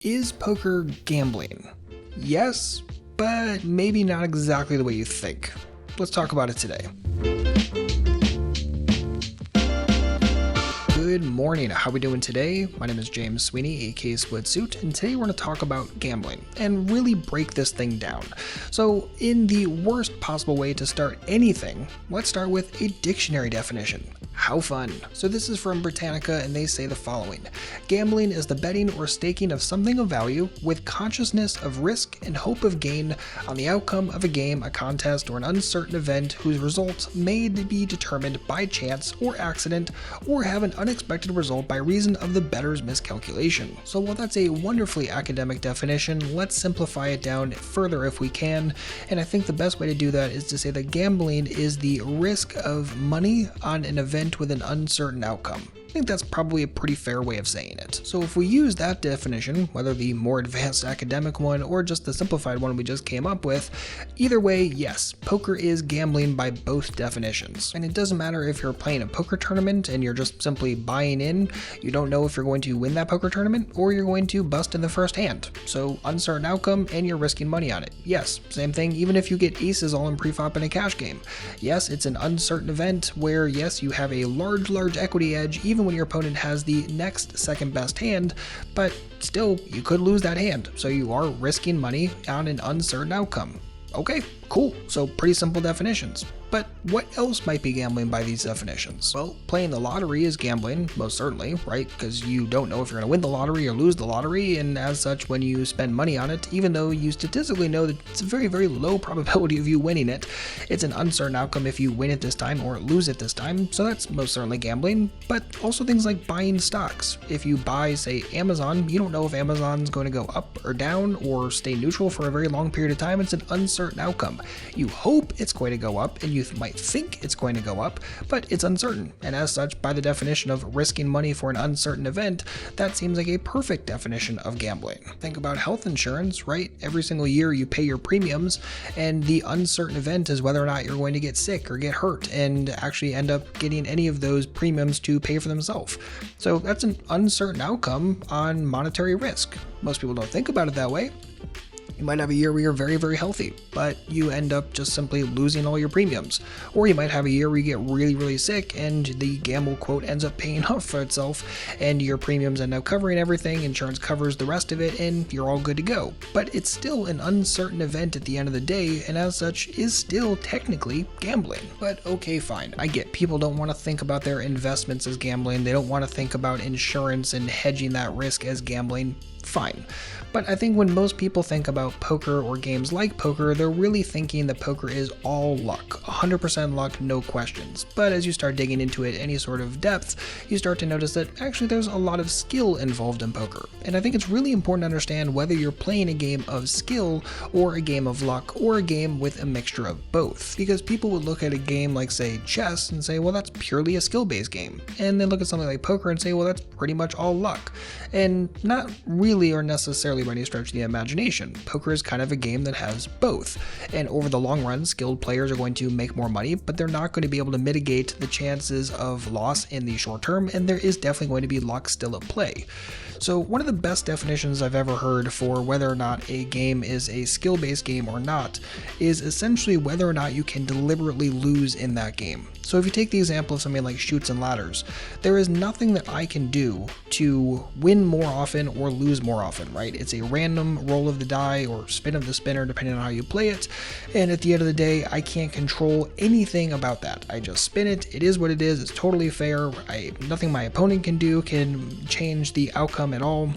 Is poker gambling? Yes, but maybe not exactly the way you think. Let's talk about it today. Good morning, how are we doing today? My name is James Sweeney, aka Splitsuit, and today we're going to talk about gambling and really break this thing down. So, in the worst possible way to start anything, let's start with a dictionary definition. How fun. So this is from Britannica and they say the following. Gambling is the betting or staking of something of value with consciousness of risk and hope of gain on the outcome of a game, a contest, or an uncertain event whose results may be determined by chance or accident or have an unexpected result by reason of the bettor's miscalculation. So while that's a wonderfully academic definition, let's simplify it down further if we can. And I think the best way to do that is to say that gambling is the risk of money on an event with an uncertain outcome. I think that's probably a pretty fair way of saying it. So if we use that definition, whether the more advanced academic one or just the simplified one we just came up with, either way, yes, poker is gambling by both definitions. And it doesn't matter if you're playing a poker tournament and you're just simply buying in, you don't know if you're going to win that poker tournament or you're going to bust in the first hand. So uncertain outcome and you're risking money on it. Yes, same thing even if you get aces all in pre-flop in a cash game. Yes, it's an uncertain event where yes, you have a large equity edge even when your opponent has the next second best hand, but still you could lose that hand, so you are risking money on an uncertain outcome. Okay, cool. So pretty simple definitions. But what else might be gambling by these definitions? Well, playing the lottery is gambling, most certainly, right? Because you don't know if you're going to win the lottery or lose the lottery, and as such, when you spend money on it, even though you statistically know that it's a very low probability of you winning it, it's an uncertain outcome if you win it this time or lose it this time, so that's most certainly gambling. But also things like buying stocks. If you buy, say, Amazon, you don't know if Amazon's going to go up or down or stay neutral for a very long period of time. It's an uncertain outcome. You hope it's going to go up, and you might think it's going to go up, but it's uncertain, and as such, by the definition of risking money for an uncertain event, that seems like a perfect definition of gambling. Think about health insurance, right? Every single year you pay your premiums, and the uncertain event is whether or not you're going to get sick or get hurt and actually end up getting any of those premiums to pay for themselves. So that's an uncertain outcome on monetary risk. Most people don't think about it that way. You might have a year where you're very healthy, but you end up just simply losing all your premiums. Or you might have a year where you get really sick and the gamble quote ends up paying off for itself and your premiums end up covering everything, insurance covers the rest of it, and you're all good to go. But it's still an uncertain event at the end of the day, and as such is still technically gambling. But okay, fine, I get people don't want to think about their investments as gambling, they don't want to think about insurance and hedging that risk as gambling. Fine. But I think when most people think about poker or games like poker, they're really thinking that poker is all luck, 100% luck, no questions. But as you start digging into it any sort of depth, you start to notice that actually there's a lot of skill involved in poker. And I think it's really important to understand whether you're playing a game of skill or a game of luck or a game with a mixture of both. Because people would look at a game like, say, chess and say, well, that's purely a skill-based game. And then look at something like poker and say, well, that's pretty much all luck. And not really or necessarily by any stretch of the imagination. Poker is kind of a game that has both, and over the long run, skilled players are going to make more money, but they're not going to be able to mitigate the chances of loss in the short term, and there is definitely going to be luck still at play. So one of the best definitions I've ever heard for whether or not a game is a skill-based game or not is essentially whether or not you can deliberately lose in that game. So if you take the example of something like Chutes and Ladders, there is nothing that I can do to win more often or lose more often, right? It's a random roll of the die or spin of the spinner depending on how you play it, and at the end of the day, I can't control anything about that. I just spin it, it is what it is, it's totally fair, nothing my opponent can do can change the outcome at all.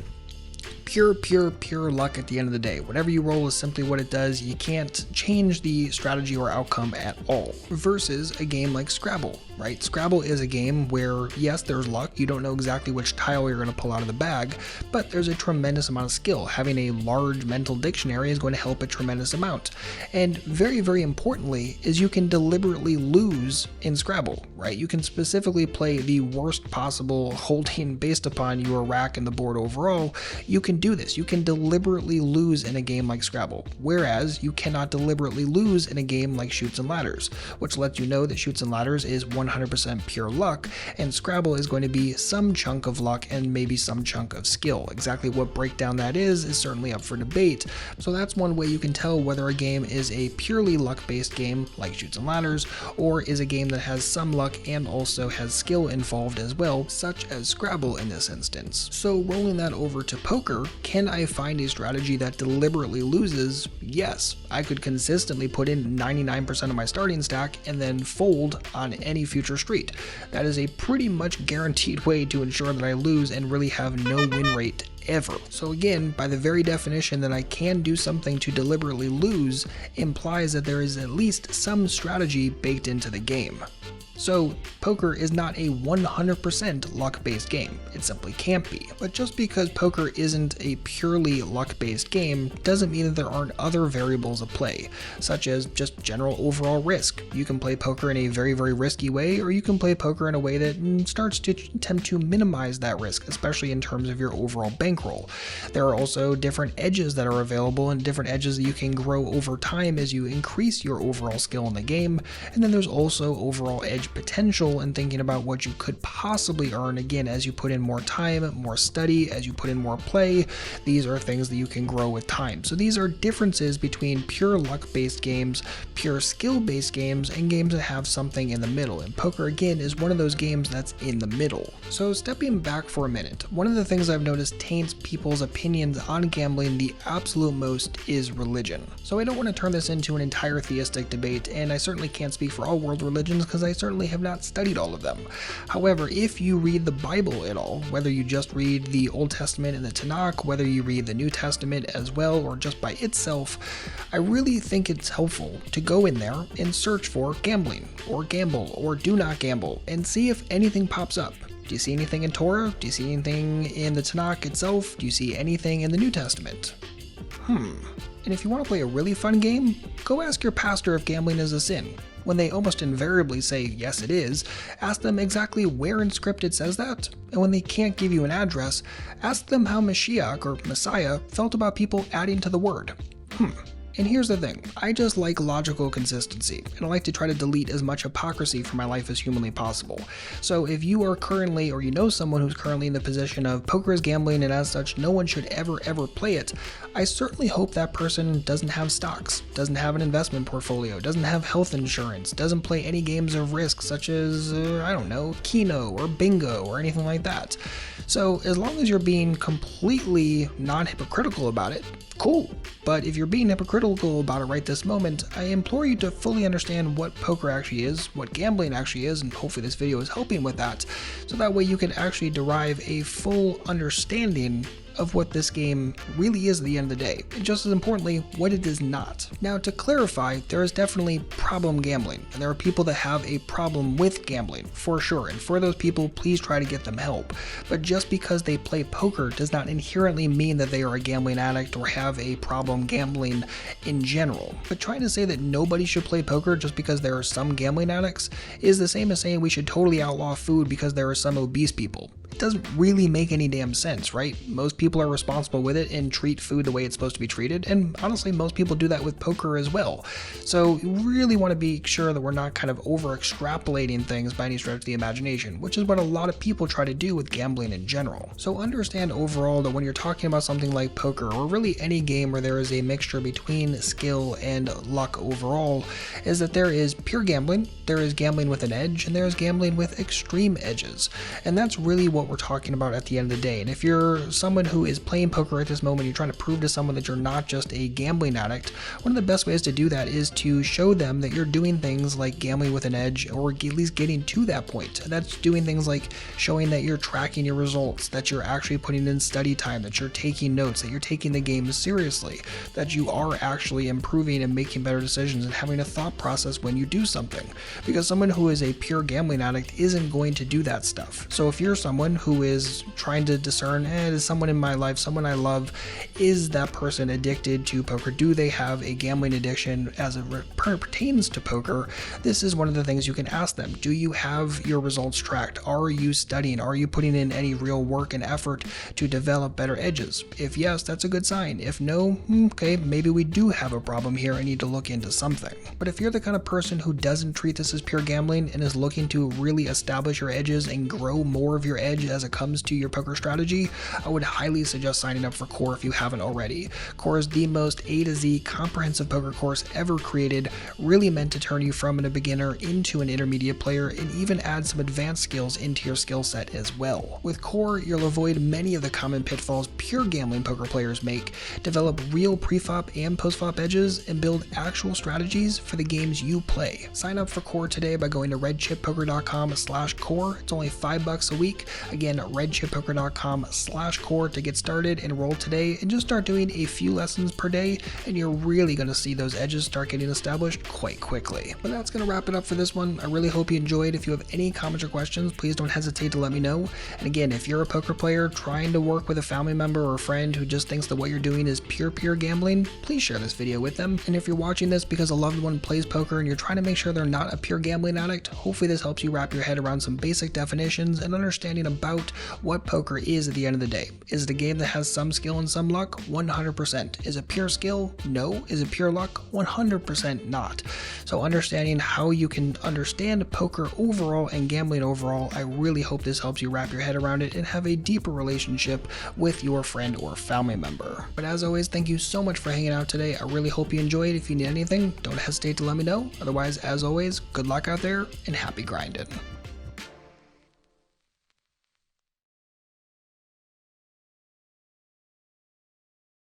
Pure luck at the end of the day. Whatever you roll is simply what it does. You can't change the strategy or outcome at all. Versus a game like Scrabble, right? Scrabble is a game where, yes, there's luck. You don't know exactly which tile you're going to pull out of the bag, but there's a tremendous amount of skill. Having a large mental dictionary is going to help a tremendous amount. And very importantly is you can deliberately lose in Scrabble, right? You can specifically play the worst possible holding based upon your rack and the board overall. You can do this. You can deliberately lose in a game like Scrabble, whereas you cannot deliberately lose in a game like Chutes and Ladders, which lets you know that Chutes and Ladders is 100% pure luck, and Scrabble is going to be some chunk of luck and maybe some chunk of skill. Exactly what breakdown that is certainly up for debate, so that's one way you can tell whether a game is a purely luck-based game, like Chutes and Ladders, or is a game that has some luck and also has skill involved as well, such as Scrabble in this instance. So rolling that over to poker, can I find a strategy that deliberately loses? Yes, I could consistently put in 99% of my starting stack and then fold on any future street. That is a pretty much guaranteed way to ensure that I lose and really have no win rate ever. So again, by the very definition that I can do something to deliberately lose implies that there is at least some strategy baked into the game. So, poker is not a 100% luck-based game. It simply can't be. But just because poker isn't a purely luck-based game doesn't mean that there aren't other variables at play, such as just general overall risk. You can play poker in a very, very risky way, or you can play poker in a way that starts to attempt to minimize that risk, especially in terms of your overall bankroll. There are also different edges that are available and different edges that you can grow over time as you increase your overall skill in the game, and then there's also overall edge potential and thinking about what you could possibly earn again as you put in more time, more study, as you put in more play. These are things that you can grow with time. So these are differences between pure luck-based games, pure skill-based games, and games that have something in the middle. And poker again is one of those games that's in the middle. So stepping back for a minute, one of the things I've noticed taints people's opinions on gambling the absolute most is religion. So I don't want to turn this into an entire theistic debate, and I certainly can't speak for all world religions because I certainly have not studied all of them. However, if you read the Bible at all, whether you just read the Old Testament and the Tanakh, whether you read the New Testament as well, or just by itself, I really think it's helpful to go in there and search for gambling, or gamble, or do not gamble, and see if anything pops up. Do you see anything in Torah? Do you see anything in the Tanakh itself? Do you see anything in the New Testament? And if you want to play a really fun game, go ask your pastor if gambling is a sin. When they almost invariably say, yes it is, ask them exactly where in script it says that. And when they can't give you an address, ask them how Mashiach or Messiah felt about people adding to the word. And here's the thing, I just like logical consistency, and I like to try to delete as much hypocrisy from my life as humanly possible. So if you are currently, or you know someone who's currently in the position of poker is gambling and as such no one should ever play it, I certainly hope that person doesn't have stocks, doesn't have an investment portfolio, doesn't have health insurance, doesn't play any games of risk such as, I don't know, Keno or Bingo or anything like that. So as long as you're being completely non-hypocritical about it, cool. But if you're being hypocritical about it right this moment, I implore you to fully understand what poker actually is, what gambling actually is, and hopefully this video is helping with that, so that way you can actually derive a full understanding of what this game really is at the end of the day, and just as importantly, what it is not. Now, to clarify, there is definitely problem gambling, and there are people that have a problem with gambling, for sure, and for those people, please try to get them help. But just because they play poker does not inherently mean that they are a gambling addict or have a problem gambling in general. But trying to say that nobody should play poker just because there are some gambling addicts is the same as saying we should totally outlaw food because there are some obese people. It doesn't really make any damn sense, right? Most people are responsible with it and treat food the way it's supposed to be treated, and honestly, most people do that with poker as well. So you really want to be sure that we're not kind of over-extrapolating things by any stretch of the imagination, which is what a lot of people try to do with gambling in general. So understand overall that when you're talking about something like poker, or really any game where there is a mixture between skill and luck overall, is that there is pure gambling, there is gambling with an edge, and there is gambling with extreme edges. And that's really what we're talking about at the end of the day. And if you're someone who is playing poker at this moment, you're trying to prove to someone that you're not just a gambling addict, one of the best ways to do that is to show them that you're doing things like gambling with an edge, or at least getting to that point. That's doing things like showing that you're tracking your results, that you're actually putting in study time, that you're taking notes, that you're taking the game seriously, that you are actually improving and making better decisions and having a thought process when you do something. Because someone who is a pure gambling addict isn't going to do that stuff. So if you're someone someone who is trying to discern, is someone in my life, someone I love, is that person addicted to poker? Do they have a gambling addiction as it pertains to poker? This is one of the things you can ask them. Do you have your results tracked? Are you studying? Are you putting in any real work and effort to develop better edges? If yes, that's a good sign. If no, okay, maybe we do have a problem here and need to look into something. But if you're the kind of person who doesn't treat this as pure gambling and is looking to really establish your edges and grow more of your edge as it comes to your poker strategy, I would highly suggest signing up for Core if you haven't already. Core is the most A to Z comprehensive poker course ever created, really meant to turn you from a beginner into an intermediate player and even add some advanced skills into your skill set as well. With Core, you'll avoid many of the common pitfalls pure gambling poker players make, develop real pre-flop and post-flop edges, and build actual strategies for the games you play. Sign up for Core today by going to redchippoker.com/core. It's only $5 a week. Again, redchippoker.com/core to get started. Enroll today and just start doing a few lessons per day, and you're really going to see those edges start getting established quite quickly. But that's going to wrap it up for this one. I really hope you enjoyed. If you have any comments or questions, please don't hesitate to let me know. And again, if you're a poker player trying to work with a family member or a friend who just thinks that what you're doing is pure gambling, please share this video with them. And if you're watching this because a loved one plays poker and you're trying to make sure they're not a pure gambling addict, hopefully this helps you wrap your head around some basic definitions and understanding about what poker is at the end of the day. Is it a game that has some skill and some luck? 100%. Is it pure skill? No. Is it pure luck? 100% not. So understanding how you can understand poker overall and gambling overall, I really hope this helps you wrap your head around it and have a deeper relationship with your friend or family member. But as always, thank you so much for hanging out today. I really hope you enjoyed. If you need anything, don't hesitate to let me know. Otherwise, as always, good luck out there and happy grinding.